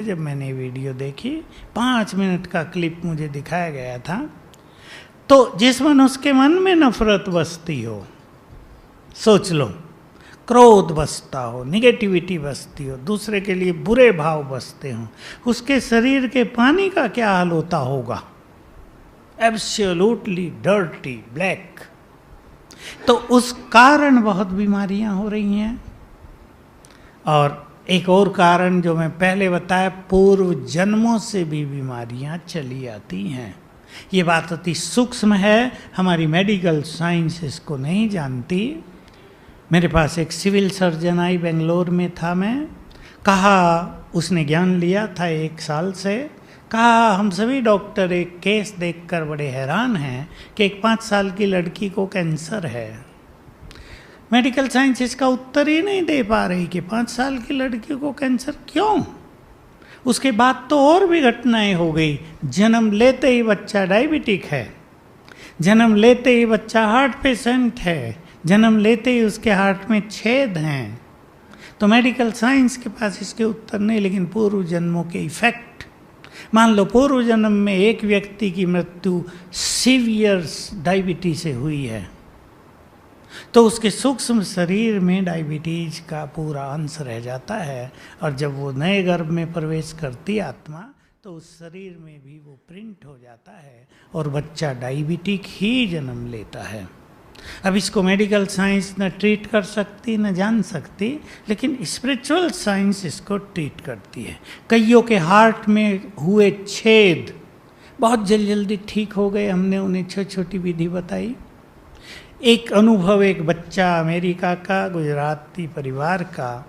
जब मैंने वीडियो देखी 5 मिनट का क्लिप मुझे दिखाया गया था, तो जिस मनुष्य के मन में नफरत बसती हो, सोच लो, क्रोध बसता हो, निगेटिविटी बसती हो, दूसरे के लिए बुरे भाव बसते हो, उसके शरीर के पानी का क्या हाल होता होगा? Absolutely dirty black. तो उस कारण बहुत बीमारियां हो रही हैं। और एक और कारण जो मैं पहले बताया, पूर्व जन्मों से भी बीमारियां चली आती हैं। ये बात अति सूक्ष्म है, हमारी मेडिकल साइंस इसको नहीं जानती। मेरे पास एक सिविल सर्जन आई, बेंगलोर में था मैं, कहा उसने ज्ञान लिया था 1 साल से, कहा हम सभी डॉक्टर एक केस देखकर बड़े हैरान हैं कि एक 5 साल की लड़की को कैंसर है। मेडिकल साइंस इसका उत्तर ही नहीं दे पा रही कि 5 साल की लड़की को कैंसर क्यों। उसके बाद तो और भी घटनाएं हो गई। जन्म लेते ही बच्चा डायबिटिक है, जन्म लेते ही बच्चा हार्ट पेशेंट है, जन्म लेते ही उसके हार्ट में छेद हैं। तो मेडिकल साइंस के पास इसके उत्तर नहीं, लेकिन पूर्व जन्मों के इफेक्ट। मान लो पूर्व जन्म में एक व्यक्ति की मृत्यु सीवियर डायबिटीज से हुई है, तो उसके सूक्ष्म शरीर में डायबिटीज का पूरा अंश रह जाता है, और जब वो नए गर्भ में प्रवेश करती आत्मा, तो उस शरीर में भी वो प्रिंट हो जाता है और बच्चा डायबिटिक ही जन्म लेता है। अब इसको मेडिकल साइंस न ट्रीट कर सकती न जान सकती, लेकिन स्पिरिचुअल साइंस इसको ट्रीट करती है। कईयों के हार्ट में हुए छेद बहुत जल्दी ठीक हो गए, हमने उन्हें छोटी छोटी विधि बताई। एक अनुभव, एक बच्चा अमेरिका का, गुजराती परिवार का,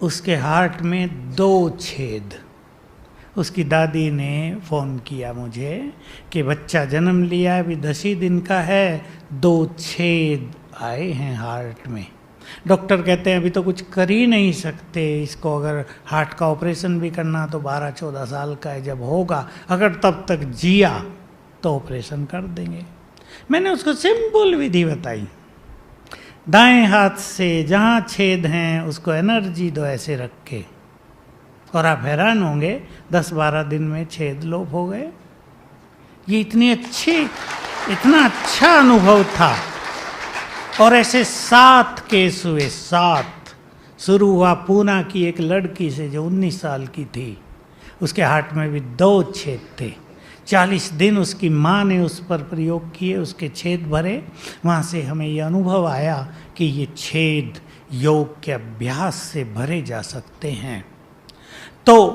उसके हार्ट में 2 छेद। उसकी दादी ने फ़ोन किया मुझे कि बच्चा जन्म लिया, अभी 10 ही दिन का है, 2 छेद आए हैं हार्ट में। डॉक्टर कहते हैं अभी तो कुछ कर ही नहीं सकते इसको, अगर हार्ट का ऑपरेशन भी करना तो 12-14 साल का है, जब होगा, अगर तब तक जिया तो ऑपरेशन कर देंगे। मैंने उसको सिंपल विधि बताई, दाएं हाथ से जहाँ छेद हैं उसको एनर्जी दो ऐसे रख के, और आप हैरान होंगे 10-12 दिन में छेद लोप हो गए। ये इतना अच्छा अनुभव था। और ऐसे 7 केस हुए, 7। शुरू हुआ पूना की एक लड़की से जो 19 साल की थी, उसके हार्ट में भी 2 छेद थे। 40 दिन उसकी माँ ने उस पर प्रयोग किए, उसके छेद भरे। वहाँ से हमें ये अनुभव आया कि ये छेद योग के अभ्यास से भरे जा सकते हैं। तो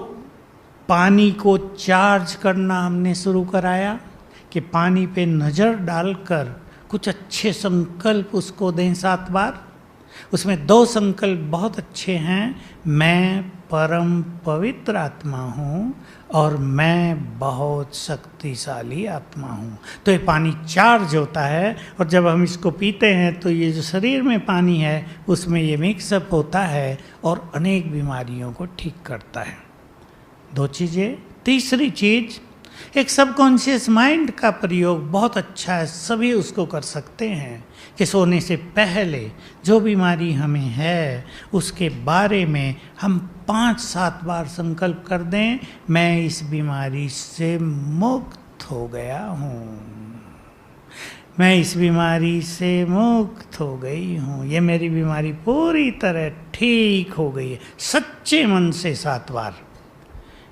पानी को चार्ज करना हमने शुरू कराया कि पानी पे नज़र डालकर कुछ अच्छे संकल्प उसको दें 7 बार। उसमें 2 संकल्प बहुत अच्छे हैं, मैं परम पवित्र आत्मा हूँ और मैं बहुत शक्तिशाली आत्मा हूँ। तो ये पानी चार्ज होता है, और जब हम इसको पीते हैं तो ये जो शरीर में पानी है उसमें ये मिक्सअप होता है और अनेक बीमारियों को ठीक करता है। 2 चीज़ें। तीसरी चीज़, एक सबकॉन्शियस माइंड का प्रयोग बहुत अच्छा है, सभी उसको कर सकते हैं कि सोने से पहले जो बीमारी हमें है उसके बारे में हम 5-7 बार संकल्प कर दें, मैं इस बीमारी से मुक्त हो गया हूँ, मैं इस बीमारी से मुक्त हो गई हूँ, ये मेरी बीमारी पूरी तरह ठीक हो गई है। सच्चे मन से 7 बार।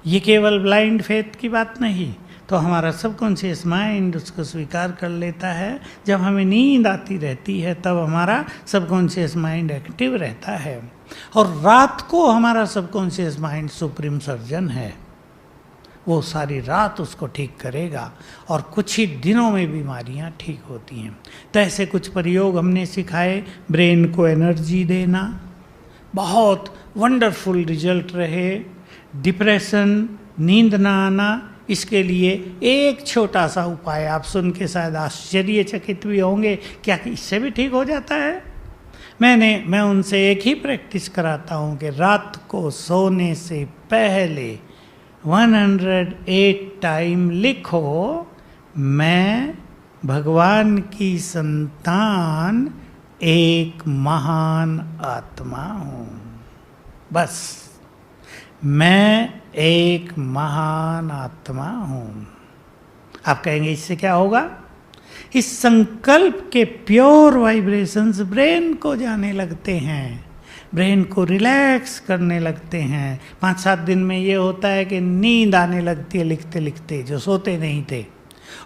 ये केवल ब्लाइंड फेथ की बात नहीं, तो हमारा सबकॉन्शियस माइंड उसको स्वीकार कर लेता है। जब हमें नींद आती रहती है तब हमारा सबकॉन्शियस माइंड एक्टिव रहता है, और रात को हमारा सबकॉन्शियस माइंड सुप्रीम सर्जन है, वो सारी रात उसको ठीक करेगा और कुछ ही दिनों में बीमारियां ठीक होती हैं। तो ऐसे कुछ प्रयोग हमने सिखाए। ब्रेन को एनर्जी देना, बहुत वंडरफुल रिजल्ट रहे। डिप्रेशन, नींद ना आना, इसके लिए एक छोटा सा उपाय, आप सुन के शायद आश्चर्यचकित भी होंगे, क्या इससे भी ठीक हो जाता है? मैं उनसे एक ही प्रैक्टिस कराता हूँ कि रात को सोने से पहले 108 टाइम लिखो, मैं भगवान की संतान एक महान आत्मा हूँ। बस मैं एक महान आत्मा हूँ। आप कहेंगे इससे क्या होगा? इस संकल्प के प्योर वाइब्रेशंस ब्रेन को जाने लगते हैं, ब्रेन को रिलैक्स करने लगते हैं। 5-7 दिन में ये होता है कि नींद आने लगती है लिखते लिखते, जो सोते नहीं थे,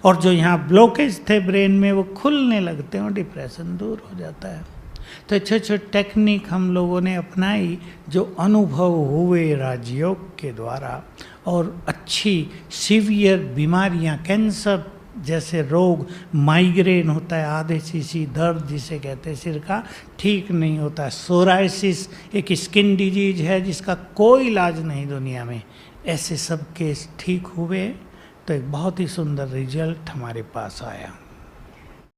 और जो यहाँ ब्लॉकेज थे ब्रेन में वो खुलने लगते हैं और डिप्रेशन दूर हो जाता है। तो अच्छे अच्छे टेक्निक हम लोगों ने अपनाई जो अनुभव हुए राजयोग के द्वारा, और अच्छी सीवियर बीमारियाँ, कैंसर जैसे रोग, माइग्रेन होता है, आधे सीसी दर्द जिसे कहते हैं सिर का, ठीक नहीं होता है। सोराइसिस एक स्किन डिजीज है जिसका कोई इलाज नहीं दुनिया में, ऐसे सब केस ठीक हुए। तो एक बहुत ही सुंदर रिजल्ट हमारे पास आया।